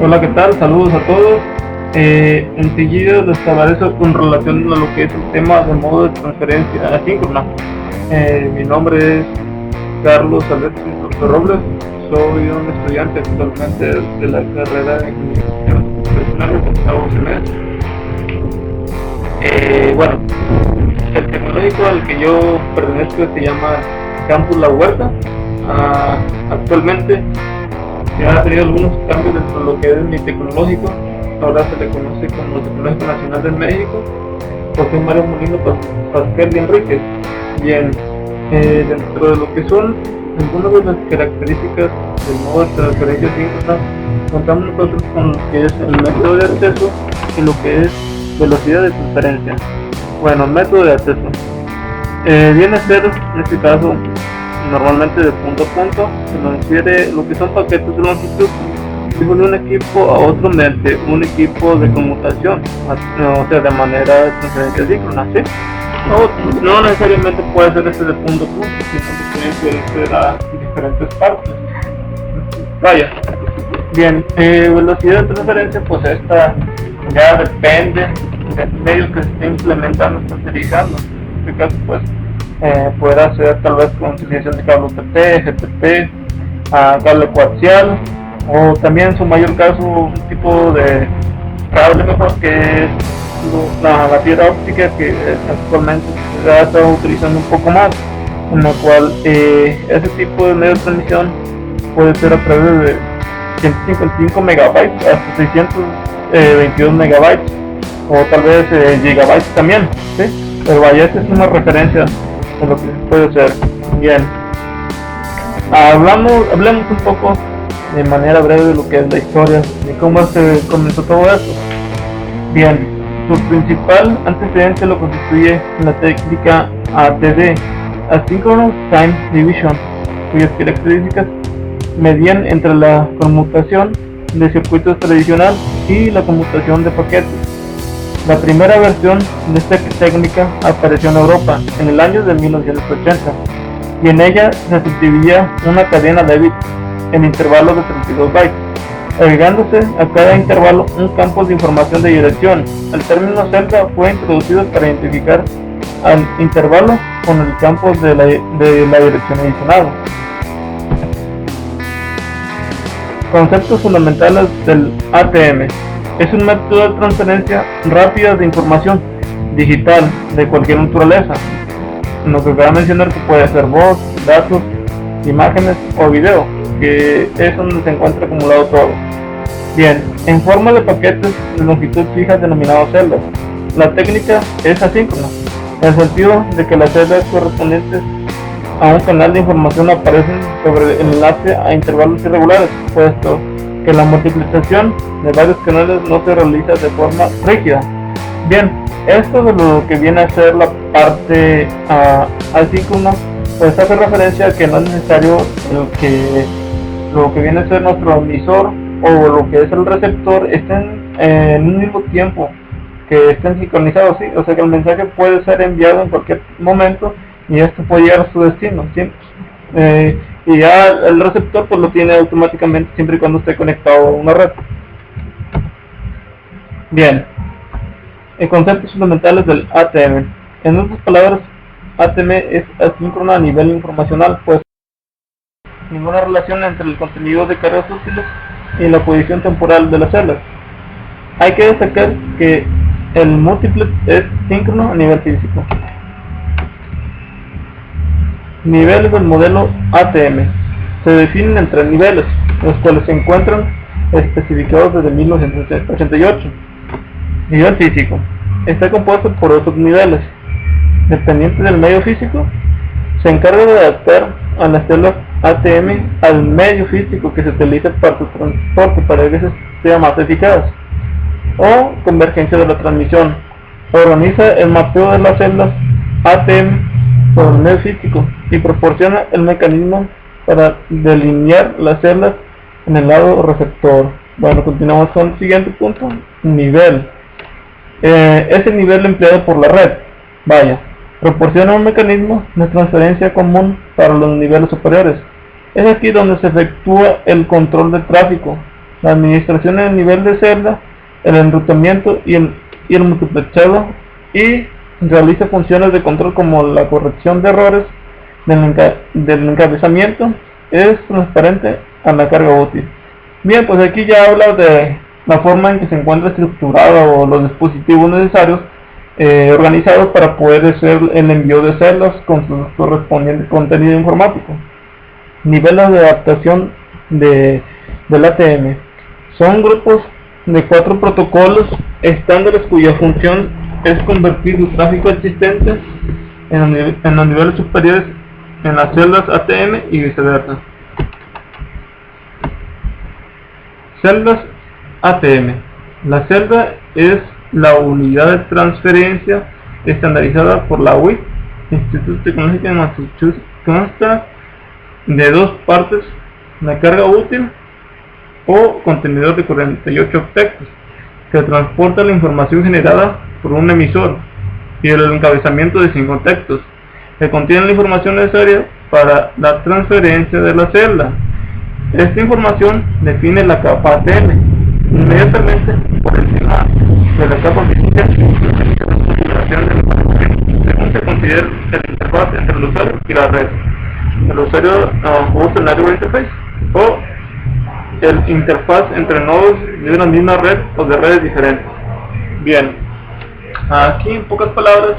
Hola, ¿qué tal? Saludos a todos. Enseguida les hablaré con relación a lo que es el tema de modo de transferencia asíncrona. Mi nombre es Carlos Alberto Robles, soy un estudiante actualmente de la carrera de Ingeniería Profesional del octavo semestre. Bueno, el tecnológico al que yo pertenezco se llama Campus La Huerta. Actualmente se ha tenido algunos cambios dentro de lo que es mi tecnológico. Ahora se le conoce como el Tecnológico Nacional de México, José Mario Molino Pasquel y Enríquez. Bien, dentro de lo que son algunas de las características del modo de transferencia síncrona, contamos nosotros con lo que es el método de acceso y lo que es velocidad de transferencia. Bueno, el método de acceso viene a ser, en este caso, normalmente de punto a punto, se transfiere lo que son paquetes de longitud de un equipo a otro mediante un equipo de conmutación, o sea, de manera de transferencia síncrona, ¿sí? No necesariamente puede ser este de punto a punto, sino que puede ser a diferentes partes. Vaya. Bien, velocidad de transferencia, pues esta ya depende del medio que se esté implementando, está utilizando. En este caso, pues, podrá ser tal vez con utilización de cable UTP, GTP, cable coaxial, o también en su mayor caso un tipo de cable mejor que es la fibra óptica, que actualmente se ha estado utilizando un poco más, en la cual ese tipo de medio de transmisión puede ser a través de 155 megabytes hasta 622 megabytes, o tal vez gigabytes también, ¿sí? Pero vaya, esta es una referencia de lo que se puede hacer. Bien, hablemos un poco de manera breve de lo que es la historia de cómo se comenzó todo esto. Bien, su principal antecedente lo constituye la técnica ATD, Asynchronous Time Division, cuyas características medían entre la conmutación de circuitos tradicional y la conmutación de paquetes. La primera versión de esta técnica apareció en Europa en el año de 1980 y en ella se subdividía una cadena de bits en intervalos de 32 bytes, agregándose a cada intervalo un campo de información de dirección. El término celda fue introducido para identificar al intervalo con el campo de la dirección adicionada. Conceptos fundamentales del ATM. Es un método de transferencia rápida de información digital de cualquier naturaleza. Lo que cabe mencionar que puede ser voz, datos, imágenes o video, que es donde se encuentra acumulado todo. Bien, en forma de paquetes de longitud fija denominados celdas. La técnica es asíncrona, en el sentido de que las celdas correspondientes a un canal de información aparecen sobre el enlace a intervalos irregulares, puesto que la multiplicación de varios canales no se realiza de forma rígida. Bien, esto de lo que viene a ser la parte asíncrona, pues hace referencia a que no es necesario lo que viene a ser nuestro emisor o lo que es el receptor estén en un mismo tiempo, que estén sincronizados, ¿sí? O sea que el mensaje puede ser enviado en cualquier momento y esto puede llegar a su destino, ¿sí? Y ya el receptor pues lo tiene automáticamente siempre y cuando esté conectado a una red. Bien, conceptos fundamentales del ATM. En otras palabras, ATM es asíncrona a nivel informacional, pues ninguna relación entre el contenido de cargas útiles y la posición temporal de las celdas. Hay que destacar que el múltiple es síncrono a nivel físico. Niveles del modelo ATM. Se definen en 3 niveles, los cuales se encuentran especificados desde 1988. Nivel físico. Está compuesto por 2 subniveles. Dependiente del medio físico, se encarga de adaptar a las células ATM al medio físico que se utiliza para su transporte para que sea más eficaz. O convergencia de la transmisión. Organiza el mapeo de las células ATM por el medio físico y proporciona el mecanismo para delinear las celdas en el lado receptor. Bueno, continuamos con el siguiente punto. Nivel. Es el nivel empleado por la red. Vaya, proporciona un mecanismo de transferencia común para los niveles superiores. Es aquí donde se efectúa el control del tráfico, la administración en el nivel de celda, el enrutamiento y el multiplexado, y realiza funciones de control como la corrección de errores del encabezamiento. Es transparente a la carga útil. Bien, pues aquí ya habla de la forma en que se encuentra estructurado los dispositivos necesarios organizados para poder hacer el envío de celdas con su correspondiente contenido informático. Niveles de adaptación del ATM. Son grupos de 4 protocolos estándares cuya función es convertir el tráfico existente en los niveles superiores en las celdas ATM y viceversa. Celdas ATM. La celda es la unidad de transferencia estandarizada por la UIT, Instituto Tecnológico de Massachusetts. Consta de 2 partes: la carga útil o contenedor de 48 octetos, que transporta la información generada por un emisor, y el encabezamiento de 5 octetos, que contiene la información necesaria para la transferencia de la celda. Esta información define la capa ATM. Inmediatamente por encima de la capa física, la configuración del encabezamiento, según se considera el interfaz entre el usuario y la red. El usuario usa el Network Interface o el interfaz entre nodos de una misma red o de redes diferentes. Bien, aquí en pocas palabras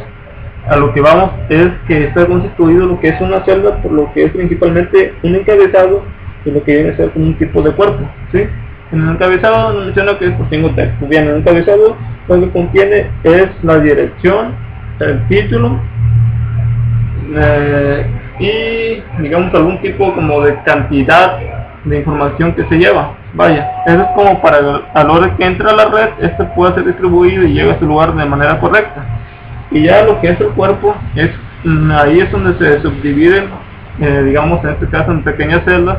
a lo que vamos es que está constituido lo que es una celda por lo que es principalmente un encabezado y lo que viene a ser como un tipo de cuerpo, ¿sí? En el encabezado nos menciona que es por 5 textos. Bien, el encabezado lo que contiene es la dirección, el título y digamos algún tipo como de cantidad de información que se lleva. Vaya, eso es como para a la hora que entra a la red, este pueda ser distribuido y llega a su lugar de manera correcta. Y ya lo que es el cuerpo, ahí es donde se subdividen, digamos en este caso en pequeñas celdas,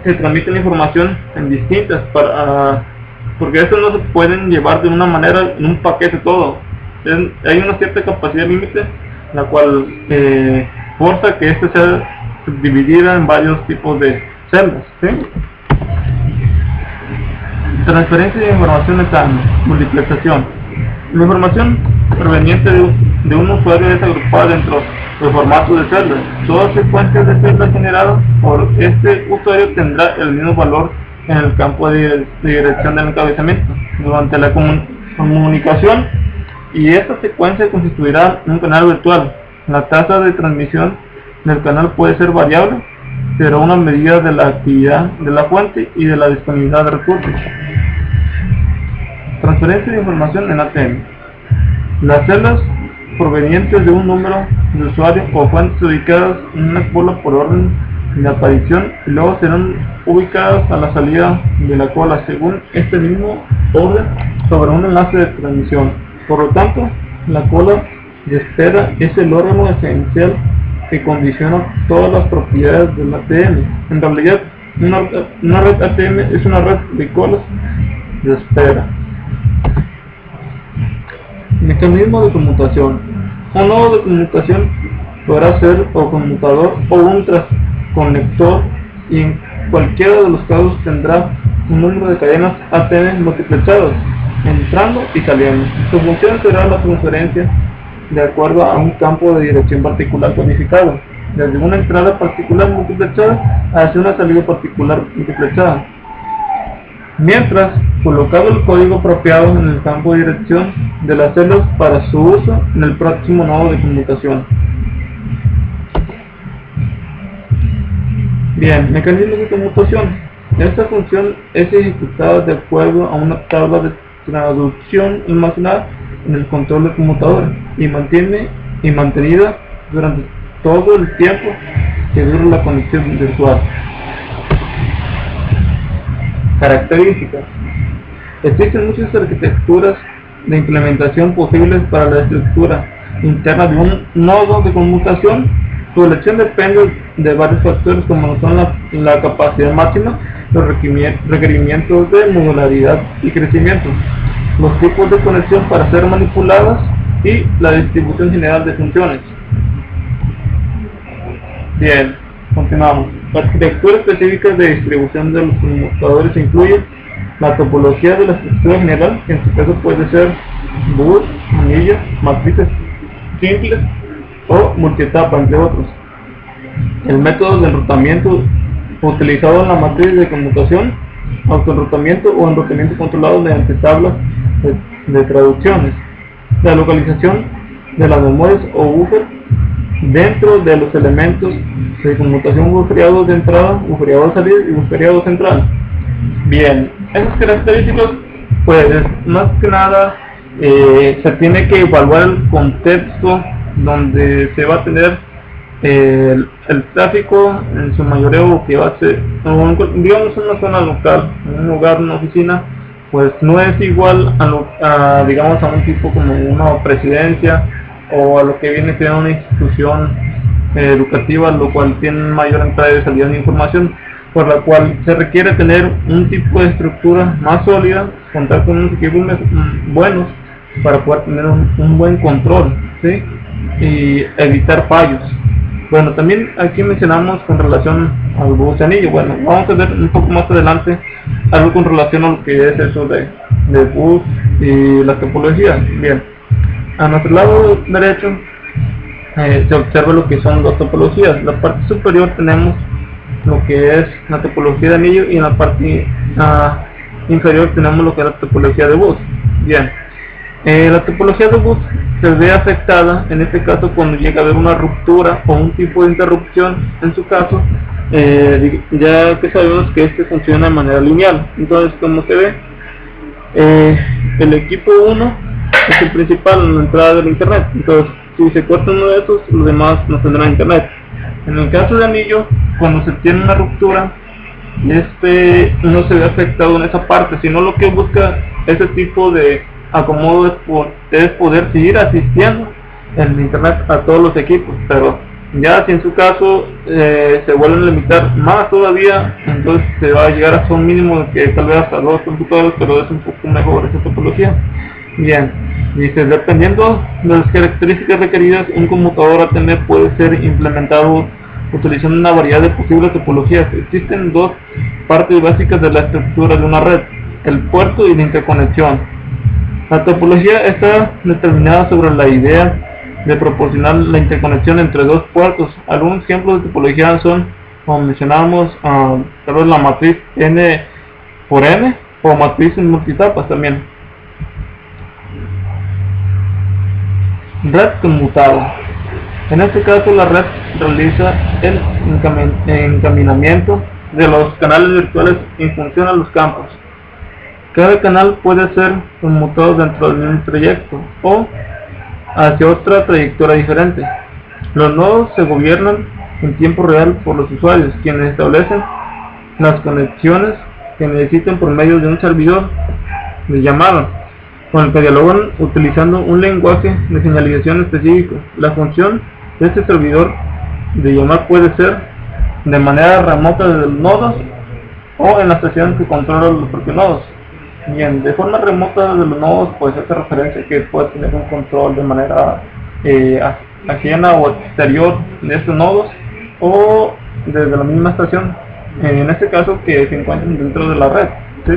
se transmite la información en distintas, porque eso no se pueden llevar de una manera en un paquete todo. Hay una cierta capacidad límite, la cual forza que este sea subdividida en varios tipos de celdas, ¿sí? Transferencia de información mecánica, multiplexación. La información proveniente de un usuario es agrupada dentro del formato de celdas. Toda secuencia de celdas generada por este usuario tendrá el mismo valor en el campo de dirección del encabezamiento durante la comunicación, y esta secuencia constituirá un canal virtual. La tasa de transmisión del canal puede ser variable, será una medida de la actividad de la fuente y de la disponibilidad de recursos. Transferencia de información en ATM. Las celdas provenientes de un número de usuario o fuentes ubicadas en una cola por orden de aparición y luego serán ubicadas a la salida de la cola según este mismo orden sobre un enlace de transmisión. Por lo tanto, la cola de espera es el órgano esencial que condiciona todas las propiedades del ATM. En realidad, una red ATM es una red de colas de espera. Mecanismo de conmutación. Un nodo de conmutación podrá ser o conmutador o un transconector, y en cualquiera de los casos tendrá un número de cadenas ATM multiplexadas, entrando y saliendo. Su función será la transferencia de acuerdo a un campo de dirección particular codificado, desde una entrada particular multiplexada hacia una salida particular multiplexada, mientras colocado el código apropiado en el campo de dirección de las celdas para su uso en el próximo nodo de conmutación. Bien, mecanismos de conmutación. Esta función es ejecutada de acuerdo a una tabla de traducción almacenada en el control del conmutador y mantenida durante todo el tiempo que dura la conexión del usuario. Características. Existen muchas arquitecturas de implementación posibles para la estructura interna de un nodo de conmutación. Su elección depende de varios factores como son la capacidad máxima, los requerimientos de modularidad y crecimiento, los tipos de conexión para ser manipuladas y la distribución general de funciones. Bien, Continuamos. La arquitectura específica de distribución de los conmutadores incluye la topología de la estructura general, que en su caso puede ser bus, anillos, matrices simples o multietapa, entre otros. El método de enrutamiento utilizado en la matriz de conmutación, autoenrutamiento o enrutamiento controlado mediante tablas de traducciones. La localización de las memorias o buffer dentro de los elementos de conmutación buferiados de entrada, buferiado de salida y buferiado central. Bien, esas características, pues más que nada se tiene que evaluar el contexto donde se va a tener el tráfico en su mayoría, o que va a ser, digamos, una zona local, un lugar, una oficina, pues no es igual digamos, a un tipo como una presidencia o a lo que viene siendo una institución educativa, lo cual tiene mayor entrada y salida de información, por la cual se requiere tener un tipo de estructura más sólida, contar con unos equipos buenos para poder tener un buen control, ¿sí? Y evitar fallos. Bueno, también aquí mencionamos con relación al bus anillo. Bueno, vamos a ver un poco más adelante algo con relación a lo que es eso de bus y la topología. Bien, a nuestro lado derecho se observa lo que son las topologías. En la parte superior tenemos lo que es la topología de anillo, y en la parte inferior tenemos lo que es la topología de bus. Bien, la topología de bus se ve afectada en este caso cuando llega a haber una ruptura o un tipo de interrupción, en su caso, ya que sabemos que este funciona de manera lineal. Entonces, como se ve, el equipo 1 es el principal en la entrada del internet. Entonces, si se corta uno de esos, los demás no tendrán internet. En el caso de anillo, cuando se tiene una ruptura, no se ve afectado en esa parte, sino lo que busca ese tipo de acomodo es poder seguir asistiendo el internet a todos los equipos. Pero ya si en su caso se vuelven a limitar más todavía, entonces se va a llegar hasta un mínimo que tal vez hasta 2 computadores, pero es un poco mejor esa topología. Bien, dice, dependiendo de las características requeridas, un conmutador ATM puede ser implementado utilizando una variedad de posibles topologías. Existen dos partes básicas de la estructura de una red: el puerto y la interconexión. La topología está determinada sobre la idea de proporcionar la interconexión entre dos puertos. Algunos ejemplos de topología son, como mencionamos, tal vez la matriz N por N o matriz en multietapas también. Red conmutada. En este caso, la red realiza el encaminamiento de los canales virtuales en función a los campos. Cada canal puede ser conmutado dentro de un trayecto o hacia otra trayectoria diferente. Los nodos se gobiernan en tiempo real por los usuarios, quienes establecen las conexiones que necesiten por medio de un servidor de llamada, con el que dialogan utilizando un lenguaje de señalización específico. La función de este servidor de llamar puede ser de manera remota desde los nodos o en la estación que controla los propios nodos. Bien, de forma remota desde los nodos, pues hace referencia que puede tener un control de manera ajena o exterior de estos nodos, o desde la misma estación, en este caso que se encuentran dentro de la red, ¿sí?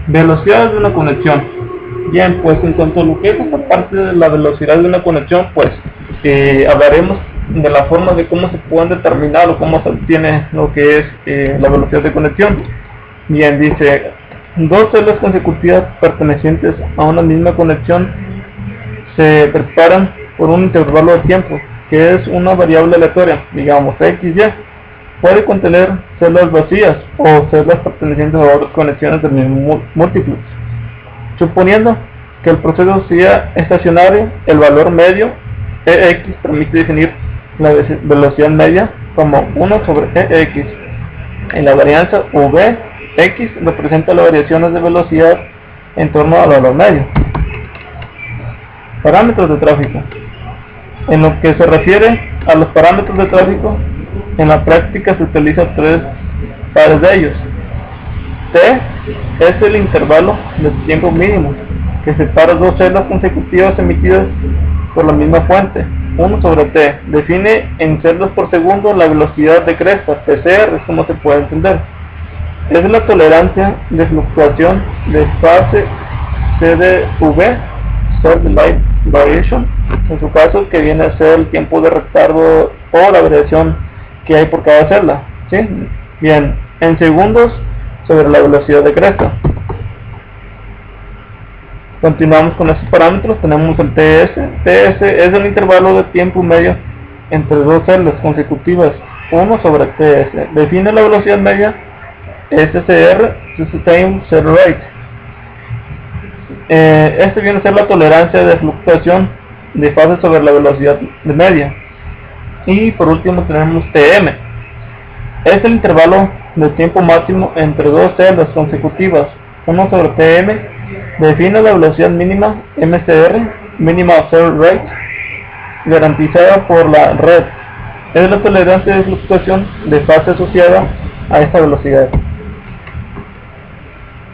Velocidad de una conexión. Bien, pues en cuanto a lo que es esta parte de la velocidad de una conexión, pues hablaremos de la forma de cómo se pueden determinar o cómo se obtiene lo que es la velocidad de conexión. Bien, dice, dos celdas consecutivas pertenecientes a una misma conexión se preparan por un intervalo de tiempo, que es una variable aleatoria, digamos XY. Puede contener celdas vacías o celdas pertenecientes a otras conexiones del mismo múltiplo. Suponiendo que el proceso sea estacionario, el valor medio EX permite definir la velocidad media como 1 sobre EX. En la varianza VX representa las variaciones de velocidad en torno al valor medio. Parámetros de tráfico. En lo que se refiere a los parámetros de tráfico, en la práctica se utilizan tres pares de ellos. T es el intervalo de tiempo mínimo que separa dos celdas consecutivas emitidas por la misma fuente. 1 sobre t. Define en celdas por segundo la velocidad de cresta, PCR, es como se puede entender. Es la tolerancia de fluctuación de fase CDV, Cell Delay Variation, en su caso, que viene a ser el tiempo de retardo o la variación que hay por cada celda, ¿sí? Bien, en segundos sobre la velocidad de cresta. Continuamos con estos parámetros. Tenemos el TS. TS es el intervalo de tiempo medio entre dos celdas consecutivas, 1 sobre TS. Define la velocidad media SCR, Sustained Cell Rate. Este viene a ser la tolerancia de fluctuación de fase sobre la velocidad de media. Y por último tenemos TM. Es el intervalo de tiempo máximo entre dos celdas consecutivas, 1 sobre TM. Define la velocidad mínima MCR, Minimal Cell Rate, garantizada por la red. Es la tolerancia de fluctuación de fase asociada a esta velocidad.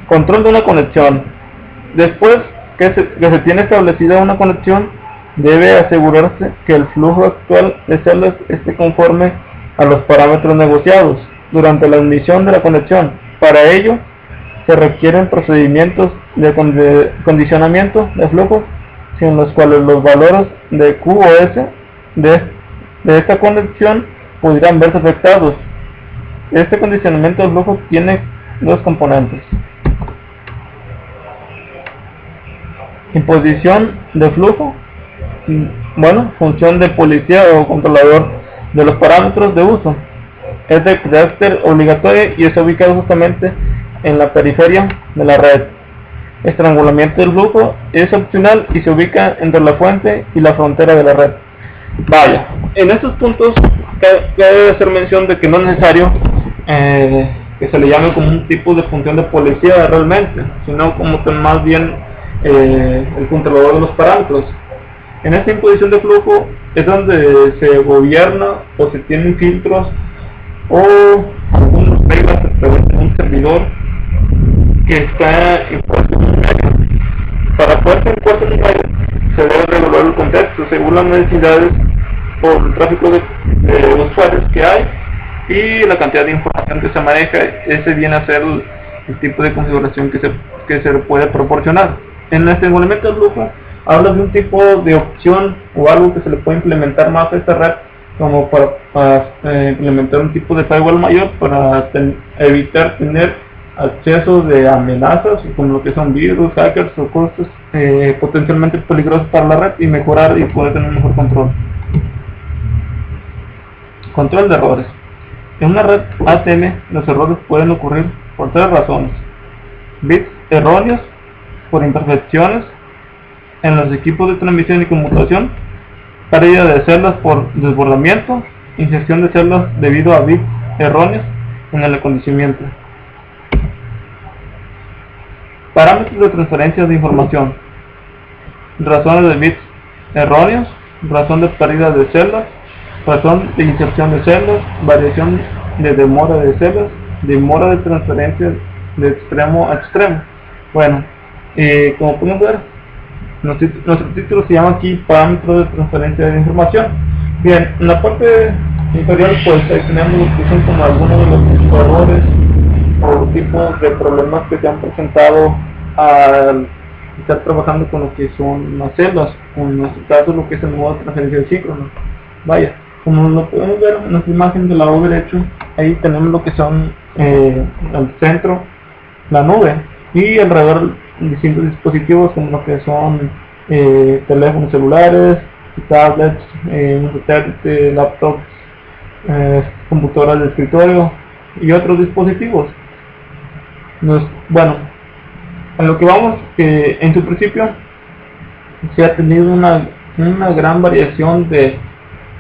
Control de una conexión. Después que se tiene establecida una conexión, debe asegurarse que el flujo actual de celdas esté conforme a los parámetros negociados durante la admisión de la conexión. Para ello, se requieren procedimientos de condicionamiento de flujo, sin los cuales los valores de Q o S de esta conexión pudieran verse afectados. Este condicionamiento de flujo tiene dos componentes: imposición de flujo, función de policía o controlador de los parámetros de uso. Es de carácter obligatorio y está ubicado justamente en la periferia de la red. Estrangulamiento del flujo es opcional y se ubica entre la fuente y la frontera de la red. Vaya, en estos puntos cabe hacer mención de que no es necesario que se le llame como un tipo de función de policía realmente, sino como más bien el controlador de los parámetros. En esta imposición de flujo es donde se gobierna o se tienen filtros o algunas reglas a través de un servidor que está impuesto en un medio. Para poder ser impuesto en un medio se debe regular el contexto según las necesidades por el tráfico de usuarios que hay y la cantidad de información que se maneja. Ese viene a ser el tipo de configuración que se puede proporcionar. En el estrangulamiento del flujo habla de un tipo de opción o algo que se le puede implementar más a esta red, como para implementar un tipo de firewall mayor para evitar tener acceso de amenazas como lo que son virus, hackers o cosas potencialmente peligrosas para la red y mejorar y poder tener un mejor control. Control de errores. En una red ACM los errores pueden ocurrir por tres razones: bits erróneos, por imperfecciones en los equipos de transmisión y conmutación, pérdida de celdas por desbordamiento, inserción de celdas debido a bits erróneos en el acondicionamiento. Parámetros de transferencia de información: razones de bits erróneos, razón de pérdida de celdas, razón de inserción de celdas, variación de demora de celdas, demora de transferencia de extremo a extremo. Bueno, como pueden ver, nuestro título se llama aquí parámetros de transferencia de información. Bien, en la parte inferior pues ahí tenemos lo que son como algunos de los errores o tipos de problemas que se han presentado al estar trabajando con lo que son las celdas, o en nuestro caso lo que es el modo de transferencia de síncrono. Vaya, como lo podemos ver en nuestra imagen del lado derecho, ahí tenemos lo que son al centro la nube y alrededor distintos dispositivos como lo que son teléfonos celulares, tablets, laptops, computadoras de escritorio y otros dispositivos. Bueno, en lo que vamos, que en su principio se ha tenido una gran variación de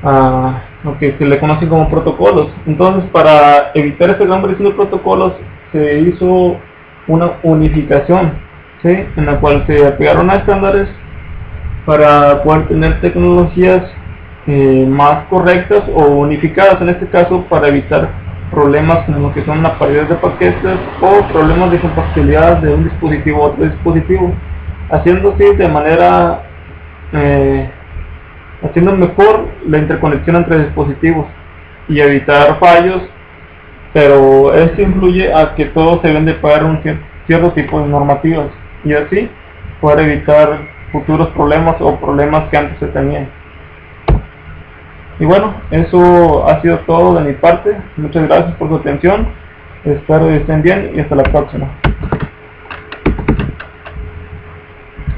lo que se le conocen como protocolos. Entonces, para evitar esta gran variación de protocolos se hizo una unificación, ¿sí?, en la cual se apegaron a estándares para poder tener tecnologías más correctas o unificadas, en este caso para evitar problemas como lo que son la paridad de paquetes o problemas de compatibilidad de un dispositivo a otro dispositivo, haciendo así de manera haciendo mejor la interconexión entre dispositivos y evitar fallos, pero esto influye a que todos se deben de pagar un cierto tipo de normativas y así poder evitar futuros problemas o problemas que antes se tenían. Y bueno, eso ha sido todo de mi parte. Muchas gracias por su atención, espero que estén bien y hasta la próxima.